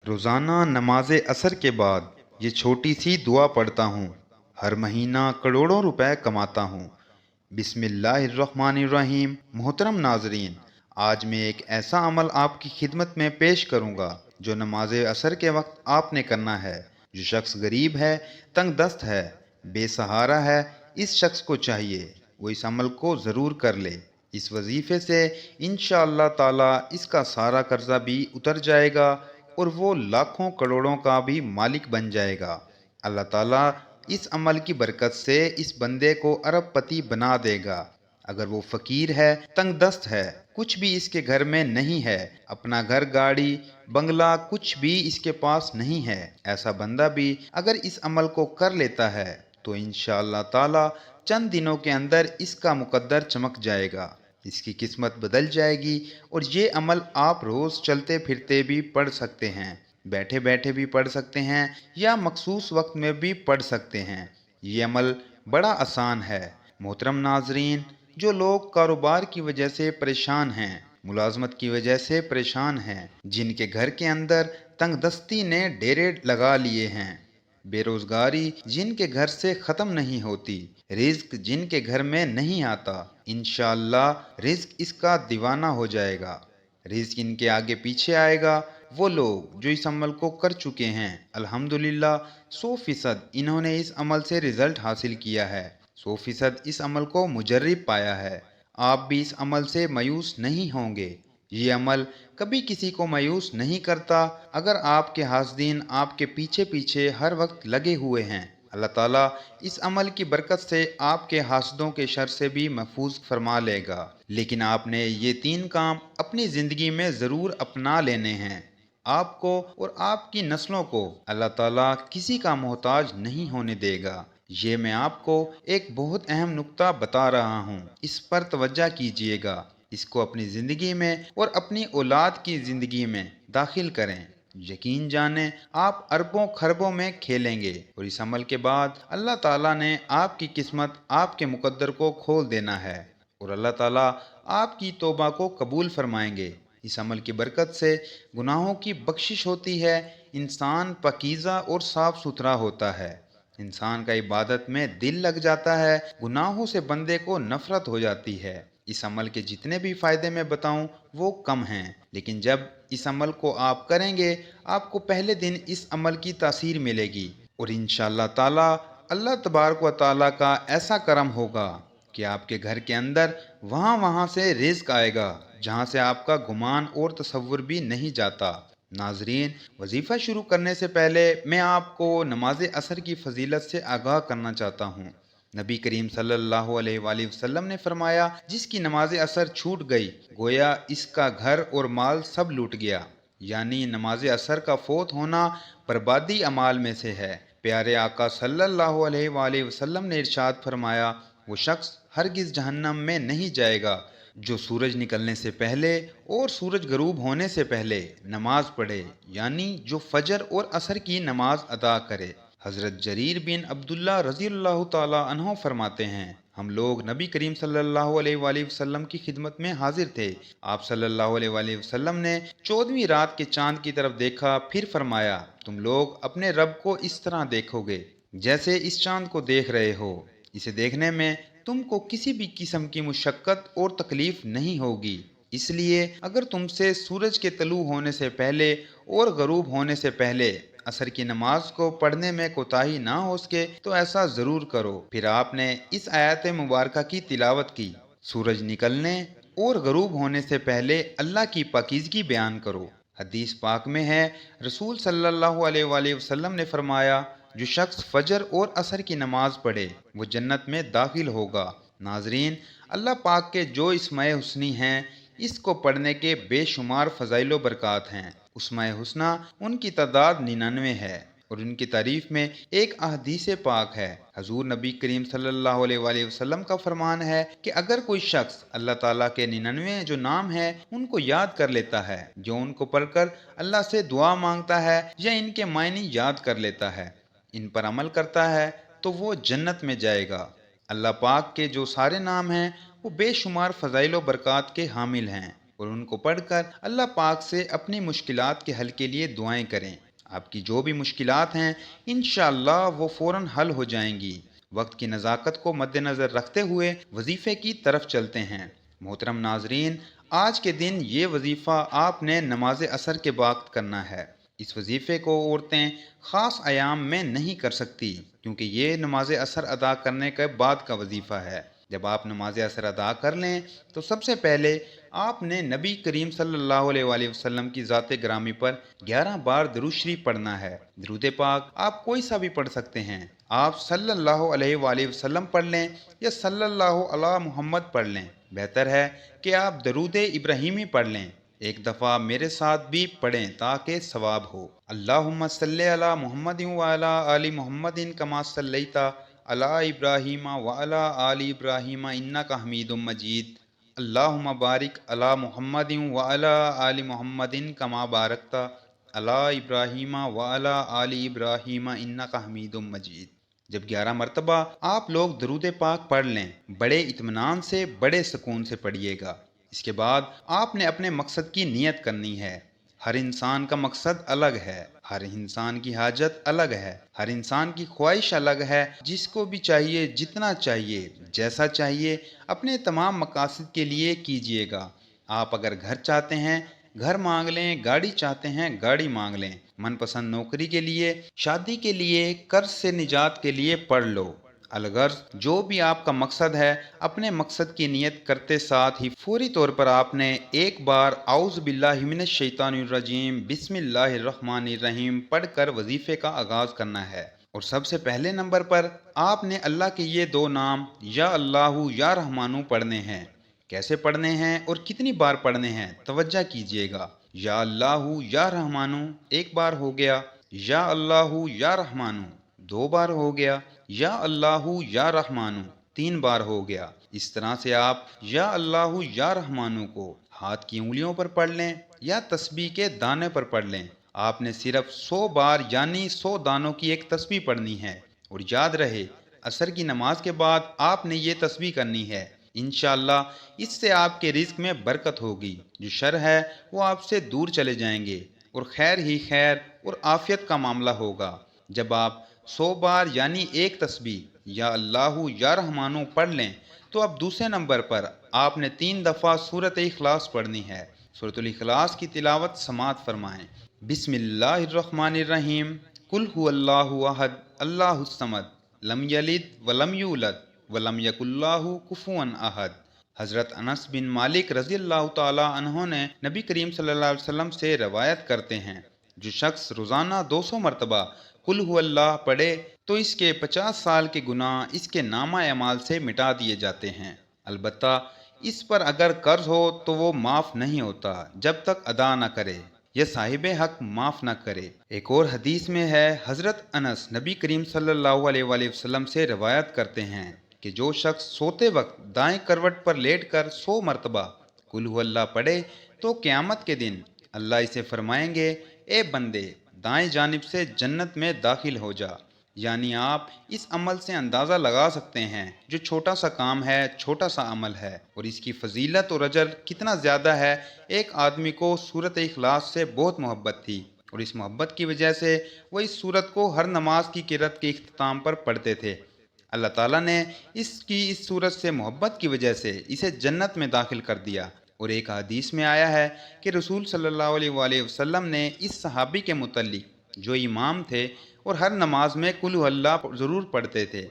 روزانہ نماز عصر کے بعد یہ چھوٹی سی دعا پڑھتا ہوں۔ ہر مہینہ کروڑوں روپے کماتا ہوں۔ بسم اللہ الرحمن الرحیم۔ محترم ناظرین، آج میں ایک ایسا عمل آپ کی خدمت میں پیش کروں گا جو نماز عصر کے وقت آپ نے کرنا ہے۔ جو شخص غریب ہے، تنگ دست ہے، بے سہارا ہے، اس شخص کو چاہیے وہ اس عمل کو ضرور کر لے۔ اس وظیفے سے انشاءاللہ تعالی اس کا سارا قرضہ بھی اتر جائے گا اور وہ لاکھوں کروڑوں کا بھی مالک بن جائے گا۔ اللہ تعالیٰ اس عمل کی برکت سے اس بندے کو ارب پتی بنا دے گا۔ اگر وہ فقیر ہے، تنگ دست ہے، کچھ بھی اس کے گھر میں نہیں ہے، اپنا گھر، گاڑی، بنگلہ کچھ بھی اس کے پاس نہیں ہے، ایسا بندہ بھی اگر اس عمل کو کر لیتا ہے تو انشاءاللہ تعالی چند دنوں کے اندر اس کا مقدر چمک جائے گا، اس کی قسمت بدل جائے گی۔ اور یہ عمل آپ روز چلتے پھرتے بھی پڑھ سکتے ہیں، بیٹھے بیٹھے بھی پڑھ سکتے ہیں یا مخصوص وقت میں بھی پڑھ سکتے ہیں۔ یہ عمل بڑا آسان ہے۔ محترم ناظرین، جو لوگ کاروبار کی وجہ سے پریشان ہیں، ملازمت کی وجہ سے پریشان ہیں، جن کے گھر کے اندر تنگ دستی نے ڈیرے لگا لیے ہیں، بے روزگاری جن کے گھر سے ختم نہیں ہوتی، رزق جن کے گھر میں نہیں آتا، انشاءاللہ رزق اس کا دیوانہ ہو جائے گا، رزق ان کے آگے پیچھے آئے گا۔ وہ لوگ جو اس عمل کو کر چکے ہیں، الحمدللہ 100% انہوں نے اس عمل سے رزلٹ حاصل کیا ہے، 100% اس عمل کو مجرب پایا ہے۔ آپ بھی اس عمل سے مایوس نہیں ہوں گے۔ یہ عمل کبھی کسی کو مایوس نہیں کرتا۔ اگر آپ کے حاسدین آپ کے پیچھے پیچھے ہر وقت لگے ہوئے ہیں، اللہ تعالیٰ اس عمل کی برکت سے آپ کے حاسدوں کے شر سے بھی محفوظ فرما لے گا۔ لیکن آپ نے یہ 3 کام اپنی زندگی میں ضرور اپنا لینے ہیں۔ آپ کو اور آپ کی نسلوں کو اللہ تعالیٰ کسی کا محتاج نہیں ہونے دے گا۔ یہ میں آپ کو ایک بہت اہم نکتہ بتا رہا ہوں، اس پر توجہ کیجئے گا، اس کو اپنی زندگی میں اور اپنی اولاد کی زندگی میں داخل کریں۔ یقین جانیں آپ اربوں خربوں میں کھیلیں گے، اور اس عمل کے بعد اللہ تعالیٰ نے آپ کی قسمت، آپ کے مقدر کو کھول دینا ہے، اور اللہ تعالیٰ آپ کی توبہ کو قبول فرمائیں گے۔ اس عمل کی برکت سے گناہوں کی بخشش ہوتی ہے، انسان پاکیزہ اور صاف ستھرا ہوتا ہے، انسان کا عبادت میں دل لگ جاتا ہے، گناہوں سے بندے کو نفرت ہو جاتی ہے۔ اس عمل کے جتنے بھی فائدے میں بتاؤں وہ کم ہیں، لیکن جب اس عمل کو آپ کریں گے، آپ کو پہلے دن اس عمل کی تاثیر ملے گی، اور انشاءاللہ تعالی اللہ تبارک و تعالیٰ کا ایسا کرم ہوگا کہ آپ کے گھر کے اندر وہاں سے رزق آئے گا جہاں سے آپ کا گمان اور تصور بھی نہیں جاتا۔ ناظرین، وظیفہ شروع کرنے سے پہلے میں آپ کو نماز عصر کی فضیلت سے آگاہ کرنا چاہتا ہوں۔ نبی کریم صلی اللہ علیہ وآلہ وسلم نے فرمایا، جس کی نماز عصر چھوٹ گئی گویا اس کا گھر اور مال سب لوٹ گیا، یعنی نماز عصر کا فوت ہونا بربادی اعمال میں سے ہے۔ پیارے آقا صلی اللہ علیہ وآلہ وسلم نے ارشاد فرمایا، وہ شخص ہرگز جہنم میں نہیں جائے گا جو سورج نکلنے سے پہلے اور سورج غروب ہونے سے پہلے نماز پڑھے، یعنی جو فجر اور عصر کی نماز ادا کرے۔ حضرت جریر بن عبداللہ رضی اللہ تعالی عنہ فرماتے ہیں، ہم لوگ نبی کریم صلی اللہ علیہ وآلہ وسلم کی خدمت میں حاضر تھے۔ آپ صلی اللہ علیہ وآلہ وسلم نے 14ویں رات کے چاند کی طرف دیکھا، پھر فرمایا، تم لوگ اپنے رب کو اس طرح دیکھو گے جیسے اس چاند کو دیکھ رہے ہو۔ اسے دیکھنے میں تم کو کسی بھی قسم کی مشقت اور تکلیف نہیں ہوگی، اس لیے اگر تم سے سورج کے طلوع ہونے سے پہلے اور غروب ہونے سے پہلے عصر کی نماز کو پڑھنے میں کوتاہی نہ ہو سکے تو ایسا ضرور کرو۔ پھر آپ نے اس آیت مبارکہ کی تلاوت کی، سورج نکلنے اور غروب ہونے سے پہلے اللہ کی پاکیزگی بیان کرو۔ حدیث پاک میں ہے، رسول صلی اللہ علیہ وآلہ وسلم نے فرمایا، جو شخص فجر اور عصر کی نماز پڑھے وہ جنت میں داخل ہوگا۔ ناظرین، اللہ پاک کے جو اسماء حسنی ہیں، اس کو پڑھنے کے بے شمار فضائل و برکات ہیں۔ اسماء حسنی ان کی تعداد 99 ہے، اور ان کی تعریف میں ایک احادیث پاک ہے۔ حضور نبی کریم صلی اللہ علیہ وآلہ وسلم کا فرمان ہے کہ اگر کوئی شخص اللہ تعالیٰ کے 99 جو نام ہیں ان کو یاد کر لیتا ہے، جو ان کو پڑھ کر اللہ سے دعا مانگتا ہے یا ان کے معنی یاد کر لیتا ہے، ان پر عمل کرتا ہے، تو وہ جنت میں جائے گا۔ اللہ پاک کے جو سارے نام ہیں وہ بے شمار فضائل و برکات کے حامل ہیں، اور ان کو پڑھ کر اللہ پاک سے اپنی مشکلات کے حل کے لیے دعائیں کریں۔ آپ کی جو بھی مشکلات ہیں انشاءاللہ وہ فوراً حل ہو جائیں گی۔ وقت کی نزاکت کو مد نظر رکھتے ہوئے وظیفے کی طرف چلتے ہیں۔ محترم ناظرین، آج کے دن یہ وظیفہ آپ نے نماز عصر کے وقت کرنا ہے۔ اس وظیفے کو عورتیں خاص ایام میں نہیں کر سکتی کیونکہ یہ نماز عصر ادا کرنے کے بعد کا وظیفہ ہے۔ جب آپ نماز عصر ادا کر لیں تو سب سے پہلے آپ نے نبی کریم صلی اللہ علیہ وآلہ وسلم کی ذات گرامی پر 11 بار درود شریف پڑھنا ہے۔ درود پاک آپ کوئی سا بھی پڑھ سکتے ہیں۔ آپ صلی اللہ علیہ وآلہ وسلم پڑھ لیں یا صلی اللہ علی محمد پڑھ لیں۔ بہتر ہے کہ آپ درود ابراہیمی پڑھ لیں۔ ایک دفعہ میرے ساتھ بھی پڑھیں تاکہ ثواب ہو۔ اللہم صلی علی محمد وعلی آل محمد کما صلیت علی ابراہیم وعلی آل ابراہیم انک حمید مجید۔ اللہم بارک علی محمد وعلی آل محمد کما بارکت علی ابراہیم وعلی آل ابراہیم انک حمید مجید۔ جب 11 مرتبہ آپ لوگ درود پاک پڑھ لیں، بڑے اطمینان سے بڑے سکون سے پڑھیے گا۔ اس کے بعد آپ نے اپنے مقصد کی نیت کرنی ہے۔ ہر انسان کا مقصد الگ ہے، ہر انسان کی حاجت الگ ہے، ہر انسان کی خواہش الگ ہے۔ جس کو بھی چاہیے، جتنا چاہیے، جیسا چاہیے، اپنے تمام مقاصد کے لیے کیجیے گا۔ آپ اگر گھر چاہتے ہیں گھر مانگ لیں، گاڑی چاہتے ہیں گاڑی مانگ لیں، من پسند نوکری کے لیے، شادی کے لیے، قرض سے نجات کے لیے پڑھ لو۔ الغرض جو بھی آپ کا مقصد ہے، اپنے مقصد کی نیت کرتے ساتھ ہی فوری طور پر آپ نے ایک بار اعوذ باللہ من الشیطان الرجیم بسم اللہ الرحمن الرحیم پڑھ کر وظیفے کا آغاز کرنا ہے۔ اور سب سے پہلے نمبر پر آپ نے اللہ کے یہ دو نام یا اللہ یا رحمانو پڑھنے ہیں۔ کیسے پڑھنے ہیں اور کتنی بار پڑھنے ہیں توجہ کیجیے گا۔ یا اللہ یا رحمانو ایک بار ہو گیا، یا اللہ یا رحمانو 2 بار ہو گیا، یا اللہ یا رحمانو 3 بار ہو گیا۔ اس طرح سے آپ یا اللہ یا رحمانو کو ہاتھ کی انگلیوں پر پڑھ لیں یا تسبیح کے دانے پر پڑھ لیں۔ آپ نے صرف 100 بار یعنی 100 دانوں کی ایک تسبیح پڑھنی ہے۔ اور یاد رہے عصر کی نماز کے بعد آپ نے یہ تسبیح کرنی ہے۔ انشاءاللہ اس سے آپ کے رزق میں برکت ہوگی، جو شر ہے وہ آپ سے دور چلے جائیں گے اور خیر ہی خیر اور عافیت کا معاملہ ہوگا۔ جب آپ 100 بار یعنی ایک تسبیح یا اللہ یا رحمانو پڑھ لیں تو اب دوسرے نمبر پر آپ نے 3 دفعہ سورۃ اخلاص پڑھنی ہے۔ سورۃ الاخلاص کی تلاوت سماعت فرمائیں۔ بسم اللہ الرحمن الرحیم، قل هو اللہ احد اللہ الصمد لم یلد ولم یولد ولم یکن لہ کفوا احد۔ حضرت انس بن مالک رضی اللہ تعالی عنہ نے نبی کریم صلی اللہ علیہ وسلم سے روایت کرتے ہیں، جو شخص روزانہ 200 مرتبہ قل هو اللہ پڑھے تو اس کے 50 سال کے گناہ اس کے نامہ اعمال سے مٹا دیے جاتے ہیں۔ البتہ اس پر اگر قرض ہو تو وہ معاف نہیں ہوتا جب تک ادا نہ کرے یا صاحب حق معاف نہ کرے۔ ایک اور حدیث میں ہے، حضرت انس نبی کریم صلی اللہ علیہ وآلہ وسلم سے روایت کرتے ہیں کہ جو شخص سوتے وقت دائیں کروٹ پر لیٹ کر 100 مرتبہ قل هو اللہ پڑھے تو قیامت کے دن اللہ اسے فرمائیں گے، اے بندے دائیں جانب سے جنت میں داخل ہو جا۔ یعنی آپ اس عمل سے اندازہ لگا سکتے ہیں جو چھوٹا سا کام ہے، چھوٹا سا عمل ہے، اور اس کی فضیلت اور اجر کتنا زیادہ ہے۔ ایک آدمی کو سورۃ اخلاص سے بہت محبت تھی اور اس محبت کی وجہ سے وہ اس سورت کو ہر نماز کی قرأت کے اختتام پر پڑھتے تھے۔ اللہ تعالیٰ نے اس سورت سے محبت کی وجہ سے اسے جنت میں داخل کر دیا۔ اور ایک حدیث میں آیا ہے کہ رسول صلی اللہ علیہ وآلہ وسلم نے اس صحابی کے متعلق جو امام تھے اور ہر نماز میں قل هو اللہ ضرور پڑھتے تھے،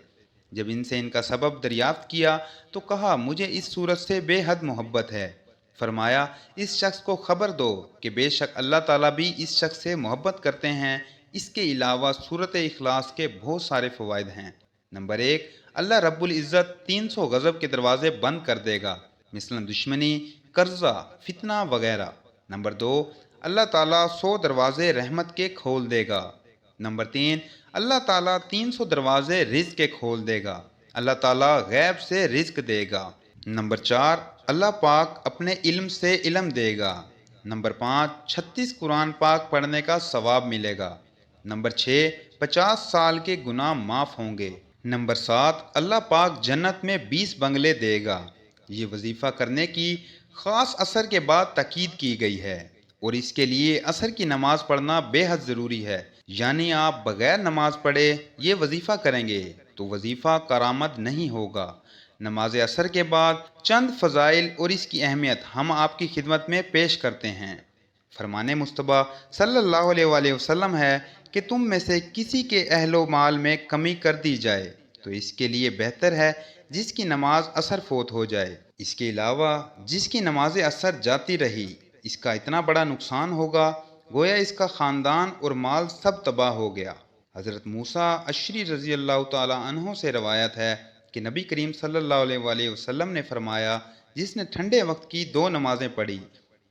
جب ان سے ان کا سبب دریافت کیا تو کہا مجھے اس سورت سے بے حد محبت ہے۔ فرمایا اس شخص کو خبر دو کہ بے شک اللہ تعالیٰ بھی اس شخص سے محبت کرتے ہیں۔ اس کے علاوہ سورۃ اخلاص کے بہت سارے فوائد ہیں۔ نمبر 1، اللہ رب العزت 300 غضب کے دروازے بند کر دے گا، مثلاً دشمنی، قرضہ، فتنہ وغیرہ۔ نمبر 2، اللہ تعالیٰ 100 دروازے رحمت کے کھول دے گا۔ نمبر 3، اللہ تعالیٰ 300 دروازے رزق کے کھول دے گا۔ اللہ تعالیٰ غیب سے رزق دے گا۔ نمبر 4، اللہ پاک اپنے علم سے علم دے گا۔ نمبر 5، 36 قرآن پاک پڑھنے کا ثواب ملے گا۔ نمبر 6، 50 سال کے گناہ معاف ہوں گے۔ نمبر 7، اللہ پاک جنت میں 20 بنگلے دے گا۔ یہ وظیفہ کرنے کی خاص عصر کے بعد تاکید کی گئی ہے اور اس کے لیے عصر کی نماز پڑھنا بے حد ضروری ہے، یعنی آپ بغیر نماز پڑھے یہ وظیفہ کریں گے تو وظیفہ کارآمد نہیں ہوگا۔ نماز عصر کے بعد چند فضائل اور اس کی اہمیت ہم آپ کی خدمت میں پیش کرتے ہیں۔ فرمان مصطفیٰ صلی اللہ علیہ وآلہ وسلم ہے کہ تم میں سے کسی کے اہل و مال میں کمی کر دی جائے تو اس کے لیے بہتر ہے جس کی نماز عصر فوت ہو جائے۔ اس کے علاوہ جس کی نماز عصر جاتی رہی اس کا اتنا بڑا نقصان ہوگا گویا اس کا خاندان اور مال سب تباہ ہو گیا۔ حضرت موسیٰ اشعری رضی اللہ تعالی عنہ سے روایت ہے کہ نبی کریم صلی اللہ علیہ وآلہ وسلم نے فرمایا، جس نے ٹھنڈے وقت کی 2 نمازیں پڑھی،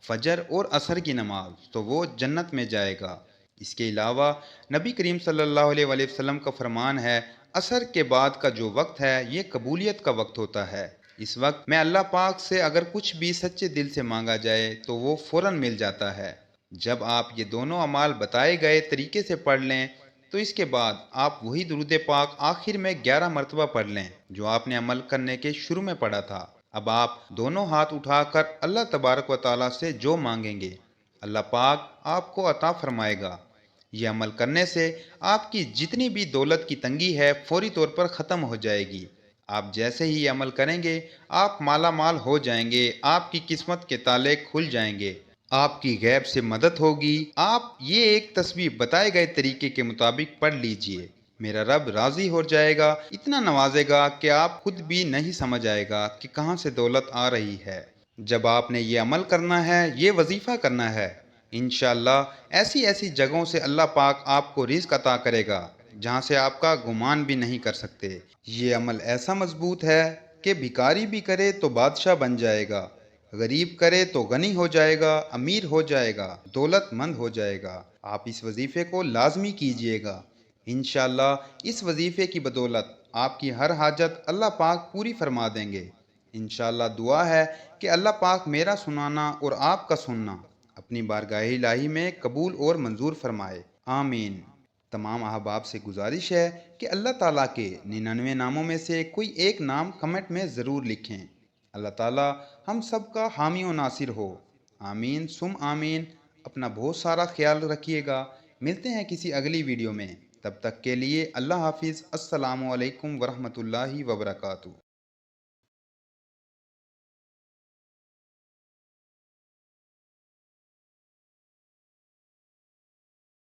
فجر اور عصر کی نماز، تو وہ جنت میں جائے گا۔ اس کے علاوہ نبی کریم صلی اللہ علیہ وآلہ وسلم کا فرمان ہے، عصر کے بعد کا جو وقت ہے یہ قبولیت کا وقت ہوتا ہے۔ اس وقت میں اللہ پاک سے اگر کچھ بھی سچے دل سے مانگا جائے تو وہ فوراً مل جاتا ہے۔ جب آپ یہ دونوں اعمال بتائے گئے طریقے سے پڑھ لیں تو اس کے بعد آپ وہی درود پاک آخر میں 11 مرتبہ پڑھ لیں جو آپ نے عمل کرنے کے شروع میں پڑھا تھا۔ اب آپ دونوں ہاتھ اٹھا کر اللہ تبارک و تعالیٰ سے جو مانگیں گے اللہ پاک آپ کو عطا فرمائے گا۔ یہ عمل کرنے سے آپ کی جتنی بھی دولت کی تنگی ہے فوری طور پر ختم ہو جائے گی۔ آپ جیسے ہی یہ عمل کریں گے آپ مالا مال ہو جائیں گے، آپ کی قسمت کے تالے کھل جائیں گے، آپ کی غیب سے مدد ہوگی۔ آپ یہ ایک تسبیح بتائے گئے طریقے کے مطابق پڑھ لیجئے، میرا رب راضی ہو جائے گا، اتنا نوازے گا کہ آپ خود بھی نہیں سمجھ آئے گا کہ کہاں سے دولت آ رہی ہے۔ جب آپ نے یہ عمل کرنا ہے، یہ وظیفہ کرنا ہے، انشاءاللہ ایسی ایسی جگہوں سے اللہ پاک آپ کو رزق عطا کرے گا جہاں سے آپ کا گمان بھی نہیں کر سکتے۔ یہ عمل ایسا مضبوط ہے کہ بھکاری بھی کرے تو بادشاہ بن جائے گا، غریب کرے تو غنی ہو جائے گا، امیر ہو جائے گا، دولت مند ہو جائے گا۔ آپ اس وظیفے کو لازمی کیجئے گا، انشاءاللہ اس وظیفے کی بدولت آپ کی ہر حاجت اللہ پاک پوری فرما دیں گے۔ انشاءاللہ دعا ہے کہ اللہ پاک میرا سنانا اور آپ کا سننا اپنی بارگاہ الہی میں قبول اور منظور فرمائے، آمین۔ تمام احباب سے گزارش ہے کہ اللہ تعالیٰ کے 99 ناموں میں سے کوئی ایک نام کمنٹ میں ضرور لکھیں۔ اللہ تعالیٰ ہم سب کا حامی و ناصر ہو، آمین ثم آمین۔ اپنا بہت سارا خیال رکھیے گا، ملتے ہیں کسی اگلی ویڈیو میں، تب تک کے لیے اللہ حافظ، السلام علیکم ورحمۃ اللہ وبرکاتہ۔